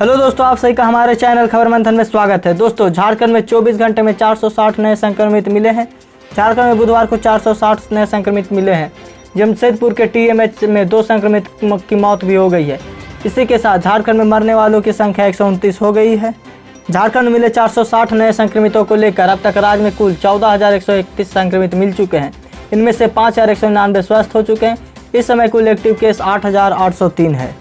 Hello दोस्तों, आप सभी का हमारे चैनल खबर मंथन में स्वागत है। दोस्तों, झारखंड में 24 घंटे में 460 नए संक्रमित मिले हैं। झारखंड में बुधवार को 460 नए संक्रमित मिले हैं। जमशेदपुर के टीएमएच में 2 संक्रमित की मौत भी हो गई है। इसी के साथ झारखंड में मरने वालों की संख्या 129 हो गई है। झारखंड में मिले 460 नए संक्रमितों को लेकर अब तक राज्य में कुल 14,131 संक्रमित मिल चुके हैं। इनमें से 5,199 स्वस्थ हो चुके हैं। इस समय कुल एक्टिव केस 8,803 है।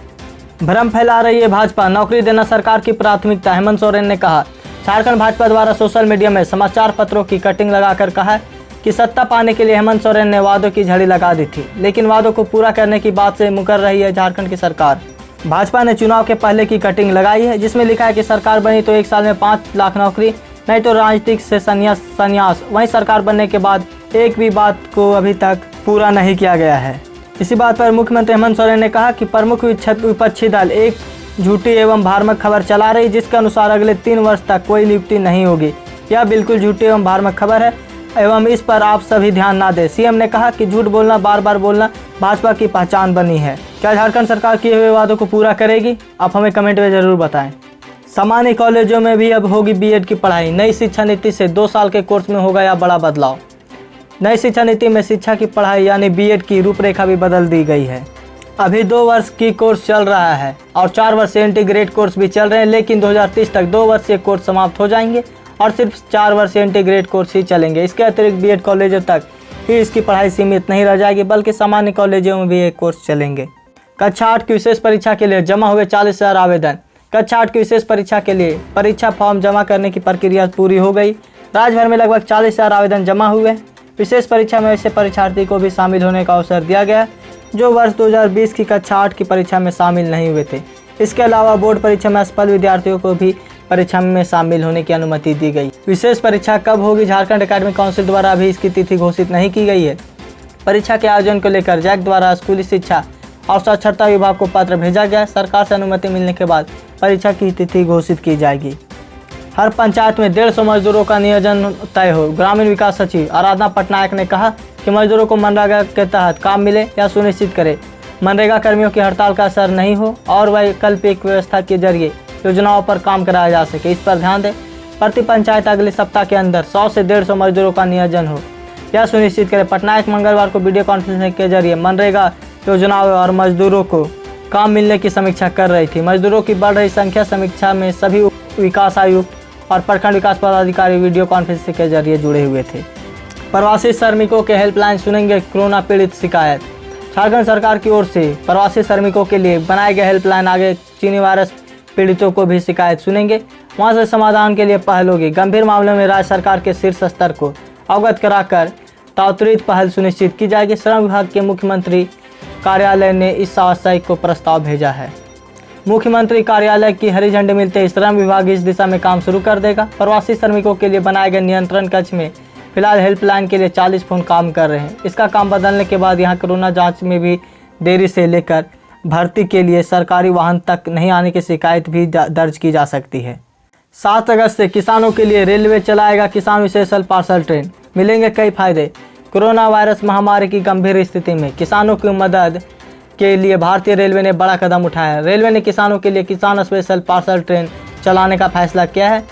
भ्रम फैला रही है भाजपा, नौकरी देना सरकार की प्राथमिकता। हेमंत सोरेन ने कहा। झारखंड भाजपा द्वारा सोशल मीडिया में समाचार पत्रों की कटिंग लगाकर कहा कि सत्ता पाने के लिए हेमंत सोरेन ने वादों की झड़ी लगा दी थी, लेकिन वादों को पूरा करने की बात से मुकर रही है झारखंड की सरकार। भाजपा ने चुनाव के पहले की कटिंग लगाई है, जिसमें लिखा है कि सरकार बनी तो 1 साल में 5 लाख नौकरी, नहीं तो राजनीतिक से संन्यास। वहीं सरकार बनने के बाद एक भी बात को अभी तक पूरा नहीं किया गया है। इसी बात पर मुख्यमंत्री हेमंत सोरेन ने कहा कि प्रमुख विपक्षी दल एक झूठी एवं भ्रामक खबर चला रही, जिसके अनुसार अगले 3 वर्ष तक कोई नियुक्ति नहीं होगी। यह बिल्कुल झूठी एवं भ्रामक खबर है एवं इस पर आप सभी ध्यान ना दें। सीएम ने कहा कि झूठ बोलना, बार बार बोलना भाजपा की पहचान बनी है। क्या झारखंड सरकार किए हुए वादों को पूरा करेगी? आप हमें कमेंट में जरूर बताएं। सामान्य कॉलेजों में भी अब होगी बीएड की पढ़ाई। नई शिक्षा नीति से 2 साल के कोर्स में हो गया बड़ा बदलाव। नई शिक्षा नीति में शिक्षा की पढ़ाई यानी बीएड की रूपरेखा भी बदल दी गई है। अभी 2 वर्ष की कोर्स चल रहा है और 4 वर्ष से इंटीग्रेट कोर्स भी चल रहे हैं, लेकिन 2030 तक 2 वर्षीय कोर्स समाप्त हो जाएंगे और सिर्फ 4 वर्ष इंटीग्रेट कोर्स ही चलेंगे। इसके अतिरिक्त बीएड कॉलेजों तक ही इसकी पढ़ाई सीमित नहीं रह जाएगी, बल्कि सामान्य कॉलेजों में भी ये कोर्स चलेंगे। कक्षा 8 की विशेष परीक्षा के लिए जमा हुए 40,000 आवेदन। कक्षा 8 की विशेष परीक्षा के लिए परीक्षा फॉर्म जमा करने की प्रक्रिया पूरी हो गई। राज्य भर में लगभग 40,000 आवेदन जमा हुए। विशेष परीक्षा में ऐसे परीक्षार्थी को भी शामिल होने का अवसर दिया गया जो वर्ष 2020 की कक्षा 8 की परीक्षा में शामिल नहीं हुए थे। इसके अलावा बोर्ड परीक्षा में असफल विद्यार्थियों को भी परीक्षा में शामिल होने की अनुमति दी गई। विशेष परीक्षा कब होगी? झारखंड एकेडमिक काउंसिल द्वारा अभी इसकी तिथि घोषित नहीं की गई है। परीक्षा के आयोजन को लेकर जैक द्वारा स्कूली शिक्षा और साक्षरता विभाग को पत्र भेजा गया। सरकार से अनुमति मिलने के बाद परीक्षा की तिथि घोषित की जाएगी। हर पंचायत में 150 मजदूरों का नियोजन तय हो। ग्रामीण विकास सचिव आराधना पटनायक ने कहा कि मजदूरों को मनरेगा के तहत काम मिले या सुनिश्चित करे। मनरेगा कर्मियों की हड़ताल का असर नहीं हो और वैकल्पिक व्यवस्था के जरिए योजनाओं पर काम कराया जा सके, इस पर ध्यान दें। प्रति पंचायत अगले सप्ताह के अंदर 100 से 150 मजदूरों का नियोजन हो, यह सुनिश्चित करें। पटनायक मंगलवार को वीडियो कॉन्फ्रेंसिंग के जरिए मनरेगा योजनाओं और मजदूरों को काम मिलने की समीक्षा कर रही थी। मजदूरों की बढ़ रही संख्या समीक्षा में सभी विकास आयुक्त और प्रखंड विकास पदाधिकारी वीडियो कॉन्फ्रेंसिंग के जरिए जुड़े हुए थे। प्रवासी श्रमिकों के हेल्पलाइन सुनेंगे कोरोना पीड़ित शिकायत। झारखंड सरकार की ओर से प्रवासी श्रमिकों के लिए बनाए गए हेल्पलाइन आगे चीनी वायरस पीड़ितों को भी शिकायत सुनेंगे, वहां से समाधान के लिए पहल होगी। गंभीर मामलों में राज्य सरकार के शीर्ष स्तर को अवगत कराकर त्वरित पहल सुनिश्चित की जाएगी। श्रम विभाग के मुख्यमंत्री कार्यालय ने इस आशय को प्रस्ताव भेजा है। मुख्यमंत्री कार्यालय की हरी झंडी मिलते ही श्रम विभाग इस दिशा में काम शुरू कर देगा। प्रवासी श्रमिकों के लिए बनाए गए नियंत्रण कक्ष में फिलहाल हेल्पलाइन के लिए 40 फोन काम कर रहे हैं। इसका काम बदलने के बाद यहां कोरोना जांच में भी देरी से लेकर भर्ती के लिए सरकारी वाहन तक नहीं आने की शिकायत भी दर्ज की जा सकती है। 7 अगस्त से किसानों के लिए रेलवे चलाएगा किसान विशेष पार्सल ट्रेन, मिलेंगे कई फायदे। कोरोना वायरस महामारी की गंभीर स्थिति में किसानों की मदद के लिए भारतीय रेलवे ने बड़ा कदम उठाया है। रेलवे ने किसानों के लिए किसान स्पेशल पार्सल ट्रेन चलाने का फैसला किया है।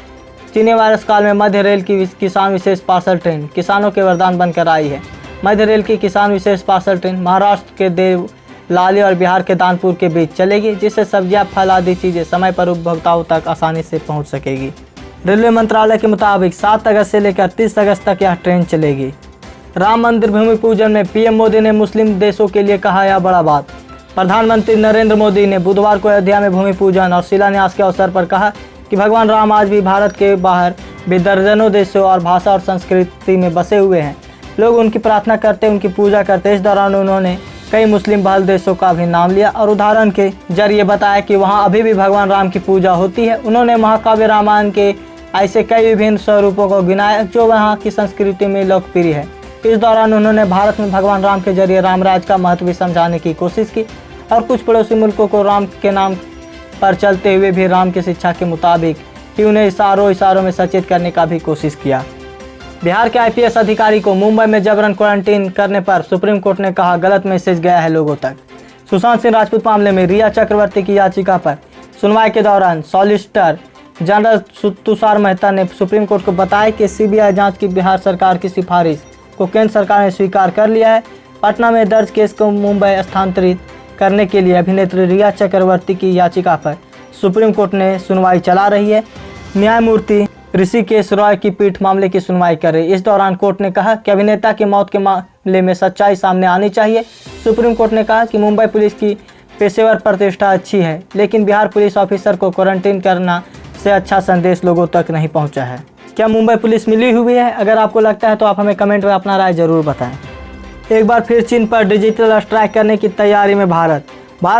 चीनी वायरस काल में मध्य रेल की किसान विशेष पार्सल ट्रेन किसानों के वरदान बनकर आई है। मध्य रेल की किसान विशेष पार्सल ट्रेन महाराष्ट्र के देवलाली और बिहार के दानपुर के बीच चलेगी, जिससे सब्जियां, फल आदि चीजें समय पर उपभोक्ताओं तक आसानी से पहुंच सकेगी। रेलवे मंत्रालय के मुताबिक 7 अगस्त से लेकर 30 अगस्त तक यह ट्रेन चलेगी। राम मंदिर भूमि पूजन में पीएम मोदी ने मुस्लिम देशों के लिए कहा यह बड़ा बात। प्रधानमंत्री नरेंद्र मोदी ने बुधवार को अयोध्या में भूमि पूजन और शिलान्यास के अवसर पर कहा कि भगवान राम आज भी भारत के बाहर भी दर्जनों देशों और भाषा और संस्कृति में बसे हुए हैं। लोग उनकी प्रार्थना करते, उनकी पूजा करते। इस दौरान उन्होंने कई मुस्लिम बहुल देशों का भी नाम लिया और उदाहरण के जरिए बताया कि वहाँ अभी भी भगवान राम की पूजा होती है। उन्होंने महाकाव्य रामायण के ऐसे कई विभिन्न स्वरूपों को गिनाया जो वहाँ की संस्कृति में लोकप्रिय है। इस दौरान उन्होंने भारत में भगवान राम के जरिए रामराज का महत्व भी समझाने की कोशिश की और कुछ पड़ोसी मुल्कों को राम के नाम पर चलते हुए भी राम की शिक्षा के मुताबिक ही उन्हें इशारों में सचेत करने का भी कोशिश किया। बिहार के आईपीएस अधिकारी को मुंबई में जबरन क्वारंटीन करने पर सुप्रीम कोर्ट ने कहा गलत मैसेज गया है लोगों तक। सुशांत सिंह राजपूत मामले में रिया चक्रवर्ती की याचिका पर सुनवाई के दौरान सॉलिसिटर जनरल तुषार मेहता ने सुप्रीम कोर्ट को बताया कि सीबीआई जांच की बिहार सरकार की सिफारिश को केंद्र सरकार ने स्वीकार कर लिया है। पटना में दर्ज केस को मुंबई स्थानांतरित करने के लिए अभिनेत्री रिया चक्रवर्ती की याचिका पर सुप्रीम कोर्ट ने सुनवाई चला रही है। न्यायमूर्ति ऋषिकेश रॉय की पीठ मामले की सुनवाई कर रही। इस दौरान कोर्ट ने कहा कि अभिनेता की मौत के मामले में सच्चाई सामने आनी चाहिए। सुप्रीम कोर्ट ने कहा कि मुंबई पुलिस की पेशेवर प्रतिष्ठा अच्छी है, लेकिन बिहार पुलिस ऑफिसर को क्वारंटीन करना से अच्छा संदेश लोगों तक नहीं पहुंचा है। क्या मुंबई पुलिस मिली हुई है? अगर आपको लगता है तो आप हमें कमेंट में अपना राय जरूर बताएं। एक बार फिर चीन पर डिजिटल स्ट्राइक करने की तैयारी में भारत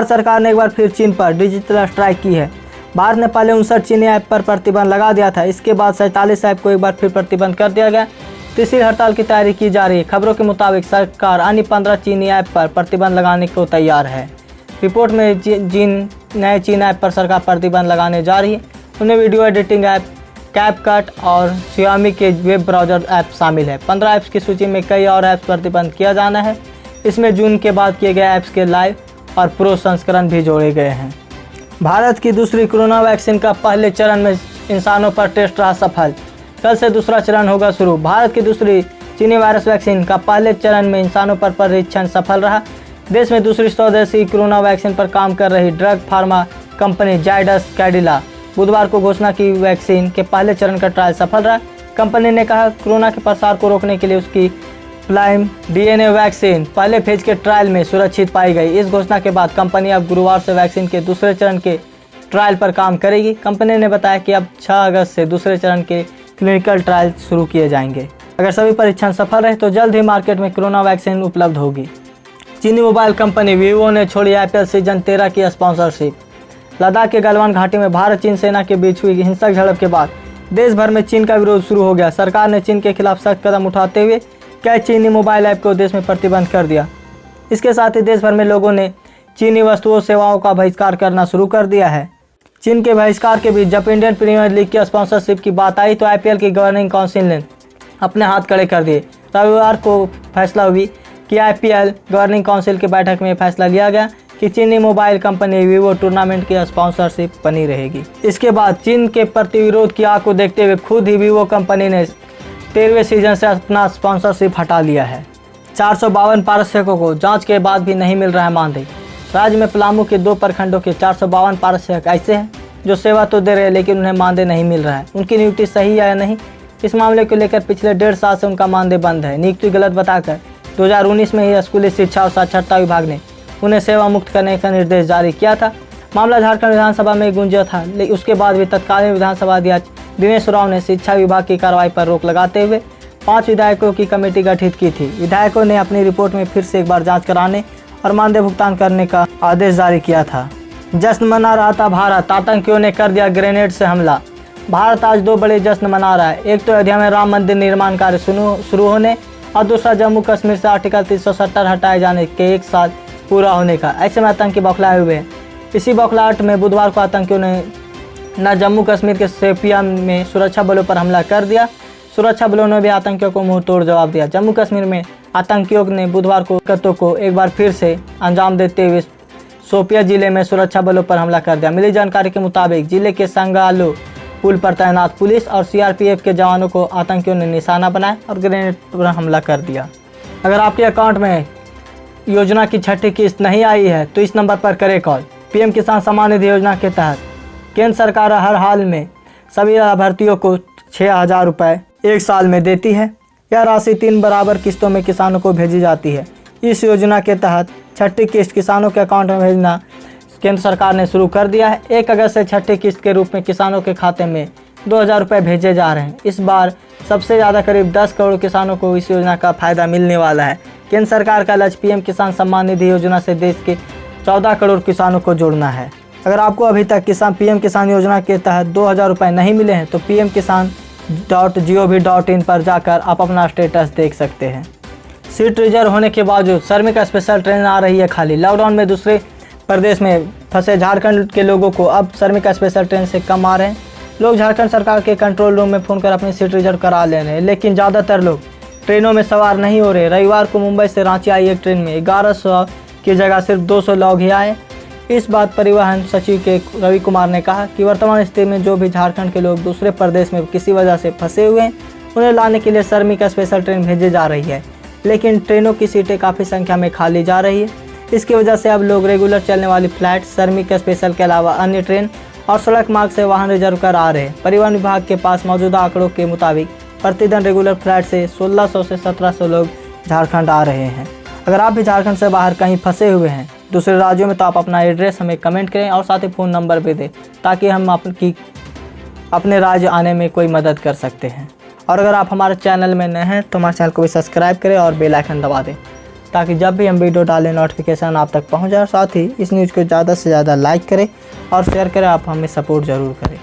सरकार ने एक बार फिर चीन पर डिजिटल स्ट्राइक की है। भारत ने पहले 59 चीनी ऐप पर प्रतिबंध लगा दिया था। इसके बाद 47 ऐप को एक बार फिर प्रतिबंध कर दिया गया। तीसरी हड़ताल की तैयारी की जा रही है। खबरों के मुताबिक सरकार अन्य 15 चीनी ऐप पर प्रतिबंध लगाने को तैयार है। रिपोर्ट में जिन नए चीन ऐप पर सरकार प्रतिबंध लगाने जा रही है उनमें वीडियो एडिटिंग ऐप, कैपकट और Xiaomi के वेब ब्राउज़र ऐप शामिल है। 15 ऐप्स की सूची में कई और ऐप्स प्रतिबंध किया जाना है। इसमें जून के बाद किए गए ऐप्स के लाइव और प्रो संस्करण भी जोड़े गए हैं। भारत की दूसरी कोरोना वैक्सीन का पहले चरण में इंसानों पर टेस्ट रहा सफल। कल से दूसरा चरण होगा शुरू। भारत की दूसरी चीनी वायरस वैक्सीन का पहले चरण में इंसानों पर परीक्षण सफल रहा। देश में दूसरी स्वदेशी कोरोना वैक्सीन पर काम कर रही drug pharma company Zydus Cadila बुधवार को घोषणा की वैक्सीन के पहले चरण का ट्रायल सफल रहा। कंपनी ने कहा कोरोना के प्रसार को रोकने के लिए उसकी प्लाइम डीएनए वैक्सीन पहले फेज के ट्रायल में सुरक्षित पाई गई। इस घोषणा के बाद कंपनी अब गुरुवार से वैक्सीन के दूसरे चरण के ट्रायल पर काम करेगी। कंपनी ने बताया कि अब 6 अगस्त से दूसरे चरण के क्लिनिकल ट्रायल शुरू किए जाएंगे। अगर सभी परीक्षण सफल रहे तो जल्द ही मार्केट में कोरोना वैक्सीन उपलब्ध होगी। चीनी मोबाइल कंपनी वीवो ने छोड़ी IPL सीजन 13 की स्पॉन्सरशिप। लद्दाख के गलवान घाटी में भारत चीन सेना के बीच हुई हिंसक झड़प के बाद देश भर में चीन का विरोध शुरू हो गया। सरकार ने चीन के खिलाफ सख्त कदम उठाते हुए कई चीनी मोबाइल ऐप को देश में प्रतिबंध कर दिया। इसके साथ ही देश भर में लोगों ने चीनी वस्तुओं सेवाओं का बहिष्कार करना शुरू कर दिया है। चीन के बहिष्कार के बीच जब इंडियन प्रीमियर लीग की स्पॉन्सरशिप की बात आई तो IPL की गवर्निंग काउंसिल ने अपने हाथ खड़े कर दिए। रविवार को फैसला हुई कि IPL गवर्निंग काउंसिल की बैठक में फैसला लिया गया कि चीनी मोबाइल कंपनी वीवो टूर्नामेंट की स्पॉन्सरशिप बनी रहेगी। इसके बाद चीन के प्रतिविरोध की आग को देखते हुए खुद ही वीवो कंपनी ने 13वें सीजन से अपना स्पॉन्सरशिप हटा लिया है। 452 पारस्यकों को जांच के बाद भी नहीं मिल रहा है मानदेय। राज्य में पलामू के 2 प्रखंडों के 452 पारस्यक ऐसे हैं जो सेवा तो दे रहे हैं लेकिन उन्हें मानदेय नहीं मिल रहा है। उनकी नियुक्ति सही है या नहीं, इस मामले को लेकर पिछले 1.5 साल से उनका मानदेय बंद है। नियुक्ति गलत बताकर 2019 में ही स्कूली शिक्षा और साक्षरता विभाग ने उन्हें सेवा मुक्त करने का निर्देश जारी किया था। मामला झारखंड विधानसभा में गूंजा था, लेकिन उसके बाद भी तत्कालीन विधानसभा अध्यक्ष दिनेश राव ने शिक्षा विभाग की कार्रवाई पर रोक लगाते हुए 5 विधायकों की कमेटी गठित की थी। विधायकों ने अपनी रिपोर्ट में फिर से एक बार जांच कराने और मानदेय भुगतान करने का आदेश जारी किया था। जश्न मना रहा था भारत, आतंकियों ने कर दिया ग्रेनेड से हमला। भारत आज 2 बड़े जश्न मना रहा है। एक तो अयोध्या में राम मंदिर निर्माण कार्य शुरू होने और दूसरा जम्मू कश्मीर से आर्टिकल 370 हटाए जाने के 1 साल पूरा होने का। ऐसे में आतंकी बौखलाए हुए हैं। इसी बौखलाहट में बुधवार को आतंकियों ने न जम्मू कश्मीर के शोपियां में सुरक्षा बलों पर हमला कर दिया। सुरक्षा बलों ने भी आतंकियों को मुंह तोड़ जवाब दिया। जम्मू कश्मीर में आतंकियों ने बुधवार को हरकतों को एक बार फिर से अंजाम देते हुए शोपियां जिले में सुरक्षा बलों पर हमला कर दिया। मिली जानकारी के मुताबिक जिले के संगालो पुल पर तैनात पुलिस और CRPF के जवानों को आतंकियों ने निशाना बनाया और ग्रेनेड पर हमला कर दिया। अगर आपके अकाउंट में योजना की 6ठी किस्त नहीं आई है तो इस नंबर पर करें कॉल। PM किसान सम्मान निधि योजना के तहत केंद्र सरकार हर हाल में सभी लाभार्थियों को 6,000 रुपये 1 साल में देती है। यह राशि 3 बराबर किस्तों में किसानों को भेजी जाती है। इस योजना के तहत 6ठी किस्त किसानों के अकाउंट में भेजना केंद्र सरकार ने शुरू कर दिया है। 1 अगस्त से 6ठी किस्त के रूप में किसानों के खाते में 2,000 रुपये भेजे जा रहे हैं। इस बार सबसे ज़्यादा करीब 10 करोड़ किसानों को इस योजना का फ़ायदा मिलने वाला है। केंद्र सरकार का लक्ष्य PM किसान सम्मान निधि योजना से देश के 14 करोड़ किसानों को जोड़ना है। अगर आपको अभी तक PM किसान योजना के तहत 2,000 रुपये नहीं मिले हैं तो pmkisan.gov.in पर जाकर आप अपना स्टेटस देख सकते हैं। सीट रिजर्व होने के बावजूद श्रमिक स्पेशल ट्रेन आ रही है खाली। लॉकडाउन में दूसरे प्रदेश में फंसे झारखंड के लोगों को अब श्रमिक स्पेशल ट्रेन से कम आ रहे हैं। लोग झारखंड सरकार के कंट्रोल रूम में फ़ोन कर अपनी सीट रिजर्व करा ले रहे हैं, लेकिन ज़्यादातर लोग ट्रेनों में सवार नहीं हो रहे। रविवार को मुंबई से रांची आई एक ट्रेन में 1100 की जगह सिर्फ 200 लोग ही आए। इस बात परिवहन सचिव के रवि कुमार ने कहा कि वर्तमान स्थिति में जो भी झारखंड के लोग दूसरे प्रदेश में किसी वजह से फंसे हुए हैं उन्हें लाने के लिए श्रमिक स्पेशल ट्रेन भेजी जा रही है, लेकिन ट्रेनों की सीटें काफ़ी संख्या में खाली जा रही है। इसकी वजह से अब लोग रेगुलर चलने वाली फ्लाइट, श्रमिक स्पेशल के अलावा अन्य ट्रेन और सड़क मार्ग से वाहन रिजर्व कर आ रहे हैं। परिवहन विभाग के पास मौजूदा आंकड़ों के मुताबिक प्रतिदिन रेगुलर फ्लाइट से 1600 से 1700 लोग झारखंड आ रहे हैं। अगर आप भी झारखंड से बाहर कहीं फंसे हुए हैं दूसरे राज्यों में, तो आप अपना एड्रेस हमें कमेंट करें और साथ ही फ़ोन नंबर भी दें, ताकि हम अपने राज्य आने में कोई मदद कर सकते हैं। और अगर आप हमारे चैनल में नए हैं तो हमारे चैनल को भी सब्सक्राइब करें और बेल आइकन दबा दें, ताकि जब भी हम वीडियो डालें नोटिफिकेशन आप तक पहुंच जाए। और साथ ही इस न्यूज़ को ज़्यादा से ज़्यादा लाइक करें और शेयर करें। आप हमें सपोर्ट ज़रूर करें।